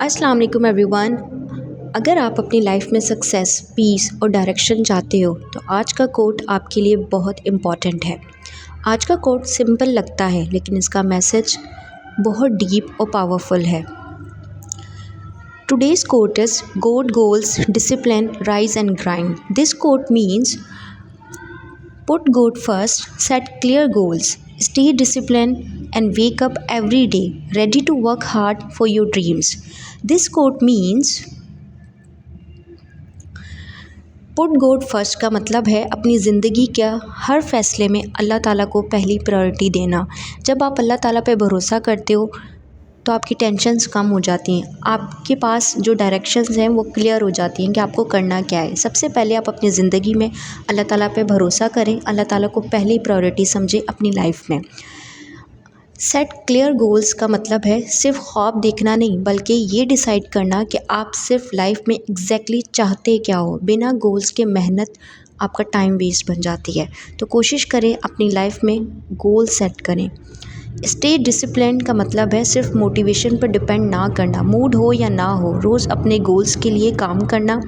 अस्सलाम वालेकुम एवरीवन। अगर आप अपनी लाइफ में सक्सेस, पीस और डायरेक्शन चाहते हो तो आज का कोट आपके लिए बहुत इम्पॉर्टेंट है। आज का कोट सिंपल लगता है लेकिन इसका मैसेज बहुत डीप और पावरफुल है। Today's quote is God goals discipline rise and grind. This quote means put God first, set clear goals, stay disciplined, and wake up every day ready to work hard for your dreams. This quote means put God first का मतलब है अपनी ज़िंदगी का हर फैसले में अल्लाह ताला को पहली प्रायोरिटी देना। जब आप अल्लाह ताला पे भरोसा करते हो तो आपकी टेंशन्स कम हो जाती हैं, आपके पास जो डायरेक्शंस हैं वो क्लियर हो जाती हैं कि आपको करना क्या है। सबसे पहले आप अपनी ज़िंदगी में अल्लाह ताला पे भरोसा करें, अल्लाह ताला को पहली प्रायोरिटी समझें अपनी लाइफ में। सेट क्लियर गोल्स का मतलब है सिर्फ ख्वाब देखना नहीं, बल्कि ये डिसाइड करना कि आप सिर्फ लाइफ में एग्जैक्टली चाहते क्या हो। बिना गोल्स के मेहनत आपका टाइम वेस्ट बन जाती है। तो कोशिश करें अपनी लाइफ में गोल सेट करें। स्टे डिसिप्लिन का मतलब है सिर्फ मोटिवेशन पर डिपेंड ना करना, मूड हो या ना हो, रोज़ अपने गोल्स के लिए काम करना।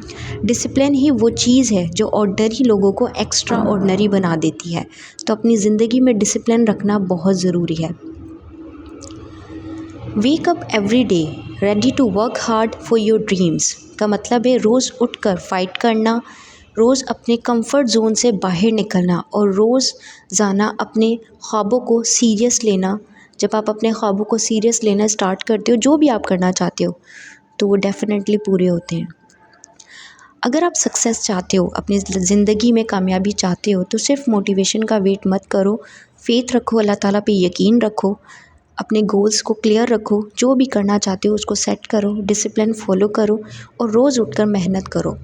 डिसिप्लिन ही वो चीज़ है जो ऑर्डिनरी लोगों को एक्स्ट्रा ऑर्डिनरी बना देती है। तो अपनी ज़िंदगी में डिसिप्लिन रखना बहुत ज़रूरी है। Wake up every day ready to work hard for your dreams का मतलब है रोज़ उठकर फाइट करना, रोज़ अपने कंफर्ट जोन से बाहर निकलना और रोज़ाना अपने ख्वाबों को सीरियस लेना। जब आप अपने ख्वाबों को सीरियस लेना स्टार्ट करते हो, जो भी आप करना चाहते हो, तो वो डेफ़िनेटली पूरे होते हैं। अगर आप सक्सेस चाहते हो, अपनी ज़िंदगी में कामयाबी चाहते हो, तो सिर्फ मोटिवेशन का वेट मत करो। फ़ेथ रखो, अल्लाह ताला पे यकीन रखो, अपने गोल्स को क्लियर रखो, जो भी करना चाहते हो उसको सेट करो, डिसिप्लिन फॉलो करो और रोज़ उठकर मेहनत करो।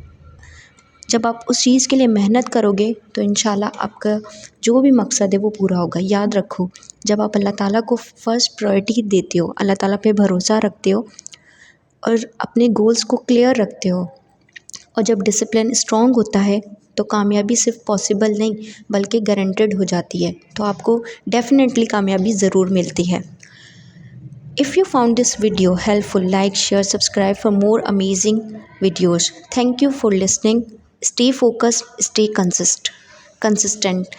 जब आप उस चीज़ के लिए मेहनत करोगे तो इंशाल्लाह आपका जो भी मकसद है वो पूरा होगा। याद रखो, जब आप अल्लाह ताला को फ़र्स्ट प्रायोरिटी देते हो, अल्लाह ताला पे भरोसा रखते हो और अपने गोल्स को क्लियर रखते हो, और जब डिसिप्लिन स्ट्रॉन्ग होता है तो कामयाबी सिर्फ पॉसिबल नहीं बल्कि गारंटेड हो जाती है। तो आपको डेफ़िनेटली कामयाबी ज़रूर मिलती है। If you found this video helpful, like, share, subscribe for more amazing videos. Thank you for listening. Stay focused, stay consistent.